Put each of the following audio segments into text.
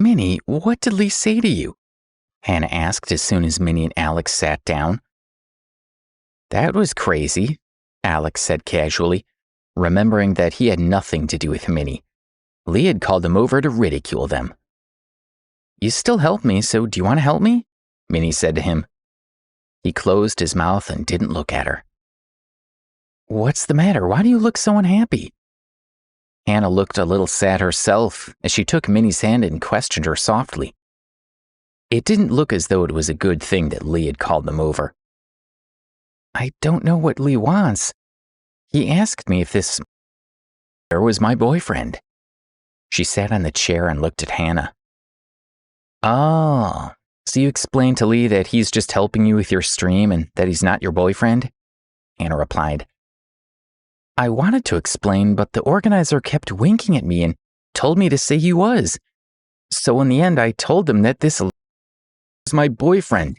Minnie, what did Lee say to you? Hannah asked as soon as Minnie and Alex sat down. That was crazy, Alex said casually, remembering that he had nothing to do with Minnie. Lee had called him over to ridicule them. You still help me, so do you want to help me? Minnie said to him. He closed his mouth and didn't look at her. What's the matter? Why do you look so unhappy? Hannah looked a little sad herself as she took Minnie's hand and questioned her softly. It didn't look as though it was a good thing that Lee had called them over. I don't know what Lee wants. He asked me if this was my boyfriend. She sat on the chair and looked at Hannah. Oh, so you explained to Lee that he's just helping you with your stream and that he's not your boyfriend? Hannah replied. I wanted to explain, but the organizer kept winking at me and told me to say he was. So in the end, I told him that this was my boyfriend.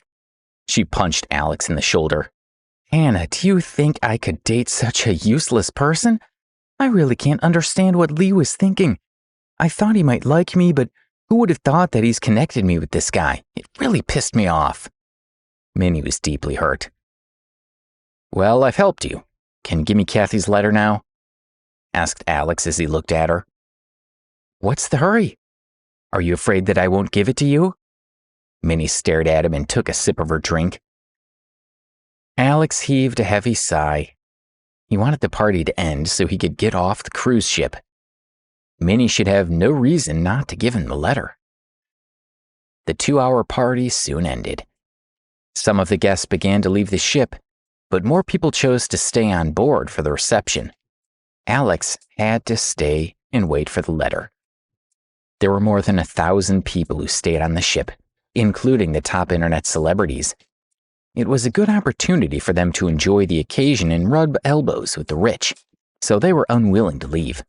She punched Alex in the shoulder. Hannah, do you think I could date such a useless person? I really can't understand what Lee was thinking. I thought he might like me, but who would have thought that he's connected me with this guy? It really pissed me off. Minnie was deeply hurt. Well, I've helped you. Can you give me Kathy's letter now? Asked Alex as he looked at her. What's the hurry? Are you afraid that I won't give it to you? Minnie stared at him and took a sip of her drink. Alex heaved a heavy sigh. He wanted the party to end so he could get off the cruise ship. Minnie should have no reason not to give him the letter. The 2-hour party soon ended. Some of the guests began to leave the ship, but more people chose to stay on board for the reception. Alex had to stay and wait for the letter. There were more than 1,000 people who stayed on the ship, including the top internet celebrities. It was a good opportunity for them to enjoy the occasion and rub elbows with the rich, so they were unwilling to leave.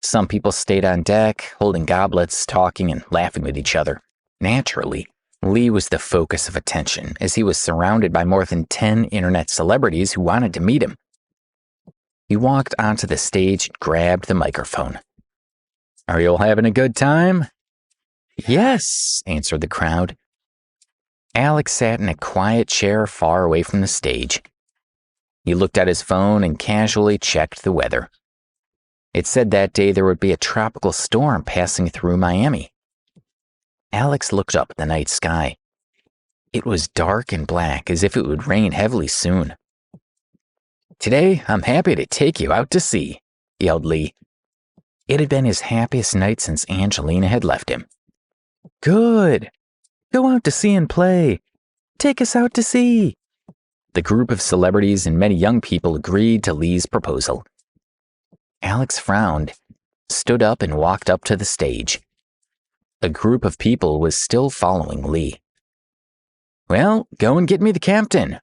Some people stayed on deck, holding goblets, talking and laughing with each other. Naturally, Lee was the focus of attention as he was surrounded by more than 10 internet celebrities who wanted to meet him. He walked onto the stage and grabbed the microphone. Are you all having a good time? Yes, answered the crowd. Alex sat in a quiet chair far away from the stage. He looked at his phone and casually checked the weather. It said that day there would be a tropical storm passing through Miami. Alex looked up at the night sky. It was dark and black, as if it would rain heavily soon. Today, I'm happy to take you out to sea, yelled Lee. It had been his happiest night since Angelina had left him. Good. Go out to sea and play. Take us out to sea. The group of celebrities and many young people agreed to Lee's proposal. Alex frowned, stood up and walked up to the stage. A group of people was still following Lee. Well, go and get me the captain,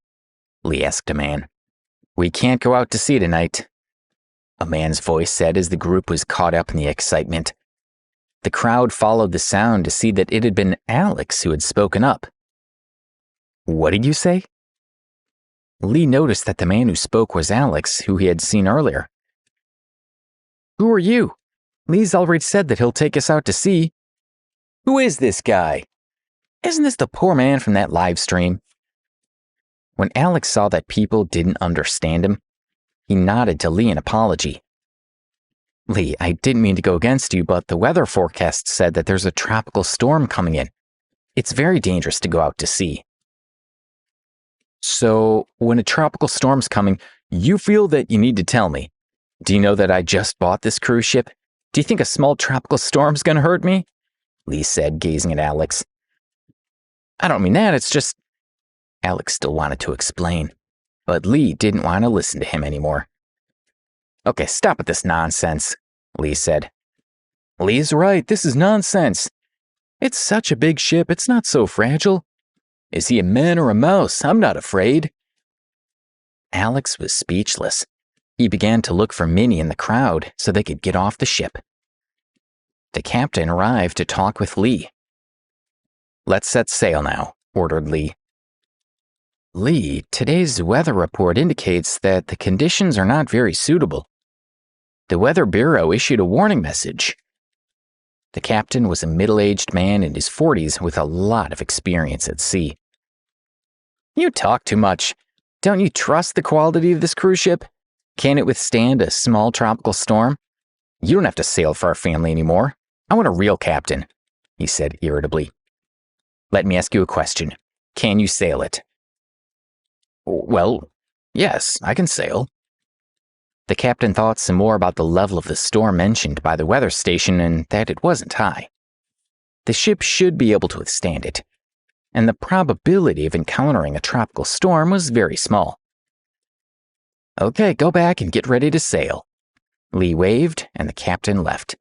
Lee asked a man. We can't go out to sea tonight, a man's voice said as the group was caught up in the excitement. The crowd followed the sound to see that it had been Alex who had spoken up. What did you say? Lee noticed that the man who spoke was Alex, who he had seen earlier. Who are you? Lee's already said that he'll take us out to sea. Who is this guy? Isn't this the poor man from that live stream? When Alex saw that people didn't understand him, he nodded to Lee in apology. Lee, I didn't mean to go against you, but the weather forecast said that there's a tropical storm coming in. It's very dangerous to go out to sea. So, when a tropical storm's coming, you feel that you need to tell me. Do you know that I just bought this cruise ship? Do you think a small tropical storm's gonna hurt me? Lee said, gazing at Alex. I don't mean that, it's just... Alex still wanted to explain, but Lee didn't want to listen to him anymore. Okay, stop with this nonsense, Lee said. Lee's right, this is nonsense. It's such a big ship, it's not so fragile. Is he a man or a mouse? I'm not afraid. Alex was speechless. He began to look for Minnie in the crowd so they could get off the ship. The captain arrived to talk with Lee. Let's set sail now, ordered Lee. Lee, today's weather report indicates that the conditions are not very suitable. The Weather Bureau issued a warning message. The captain was a middle-aged man in his 40s with a lot of experience at sea. You talk too much. Don't you trust the quality of this cruise ship? Can it withstand a small tropical storm? You don't have to sail for our family anymore. I want a real captain, he said irritably. Let me ask you a question. Can you sail it? Well, yes, I can sail. The captain thought some more about the level of the storm mentioned by the weather station and that it wasn't high. The ship should be able to withstand it, and the probability of encountering a tropical storm was very small. Okay, go back and get ready to sail. Lee waved, and the captain left.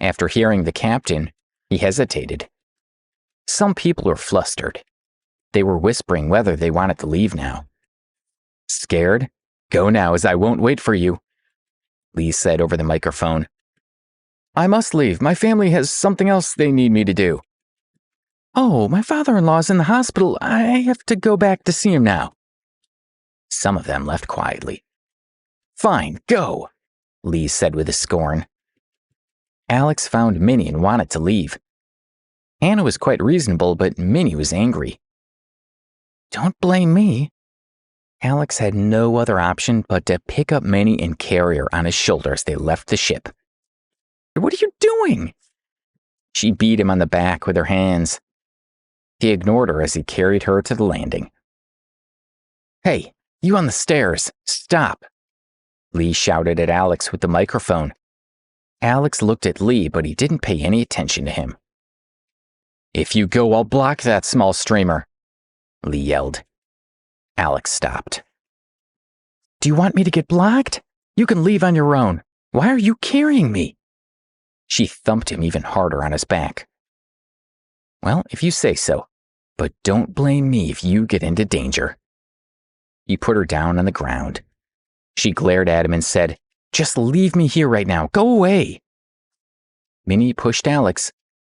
After hearing the captain, he hesitated. Some people were flustered. They were whispering whether they wanted to leave now. Scared? Go now, as I won't wait for you, Lee said over the microphone. I must leave. My family has something else they need me to do. Oh, my father-in-law's in the hospital. I have to go back to see him now. Some of them left quietly. Fine, go, Lee said with a scorn. Alex found Minnie and wanted to leave. Hannah was quite reasonable, but Minnie was angry. Don't blame me. Alex had no other option but to pick up Minnie and carry her on his shoulder as they left the ship. What are you doing? She beat him on the back with her hands. He ignored her as he carried her to the landing. Hey, you on the stairs, stop, Lee shouted at Alex with the microphone. Alex looked at Lee, but he didn't pay any attention to him. If you go, I'll block that small streamer, Lee yelled. Alex stopped. Do you want me to get blocked? You can leave on your own. Why are you carrying me? She thumped him even harder on his back. Well, if you say so, but don't blame me if you get into danger. He put her down on the ground. She glared at him and said, Just leave me here right now. Go away. Minnie pushed Alex,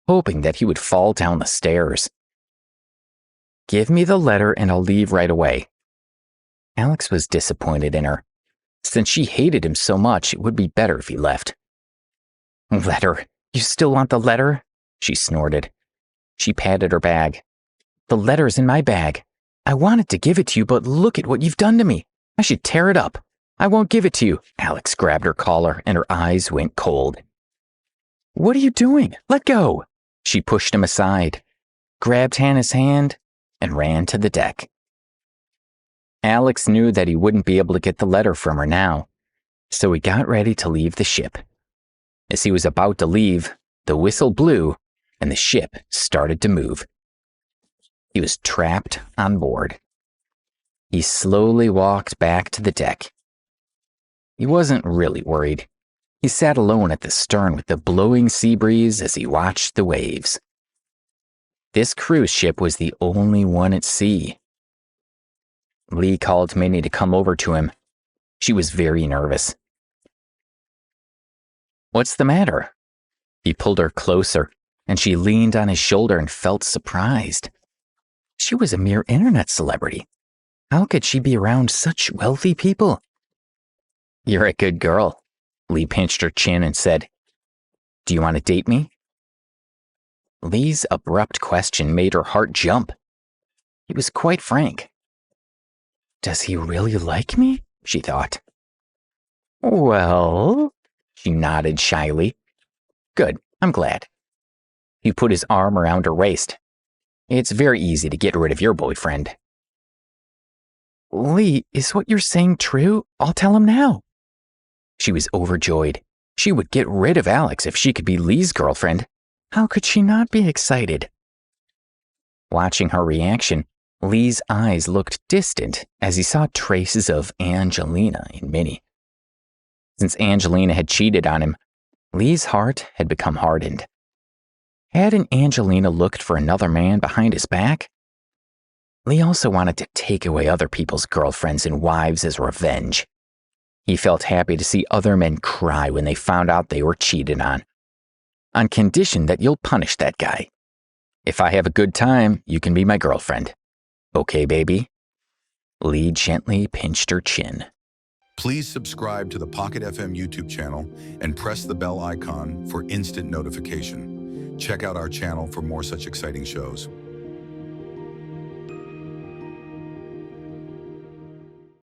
hoping that he would fall down the stairs. Give me the letter and I'll leave right away. Alex was disappointed in her. Since she hated him so much, it would be better if he left. Letter? You still want the letter? She snorted. She patted her bag. The letter's in my bag. I wanted to give it to you, but look at what you've done to me. I should tear it up. I won't give it to you. Alex grabbed her collar and her eyes went cold. What are you doing? Let go. She pushed him aside, grabbed Hannah's hand, and ran to the deck. Alex knew that he wouldn't be able to get the letter from her now, so he got ready to leave the ship. As he was about to leave, the whistle blew and the ship started to move. He was trapped on board. He slowly walked back to the deck. He wasn't really worried. He sat alone at the stern with the blowing sea breeze as he watched the waves. This cruise ship was the only one at sea. Lee called Minnie to come over to him. She was very nervous. What's the matter? He pulled her closer, and she leaned on his shoulder and felt surprised. She was a mere internet celebrity. How could she be around such wealthy people? You're a good girl. Lee pinched her chin and said, Do you want to date me? Lee's abrupt question made her heart jump. He was quite frank. Does he really like me? She thought. Well, she nodded shyly. Good, I'm glad. He put his arm around her waist. It's very easy to get rid of your boyfriend. Lee, is what you're saying true? I'll tell him now. She was overjoyed. She would get rid of Alex if she could be Lee's girlfriend. How could she not be excited? Watching her reaction, Lee's eyes looked distant as he saw traces of Angelina in Minnie. Since Angelina had cheated on him, Lee's heart had become hardened. Hadn't Angelina looked for another man behind his back? Lee also wanted to take away other people's girlfriends and wives as revenge. He felt happy to see other men cry when they found out they were cheated on condition that you'll punish that guy. If I have a good time, you can be my girlfriend. Okay, baby? Lee gently pinched her chin. Please subscribe to the Pocket FM YouTube channel and press the bell icon for instant notification. Check out our channel for more such exciting shows.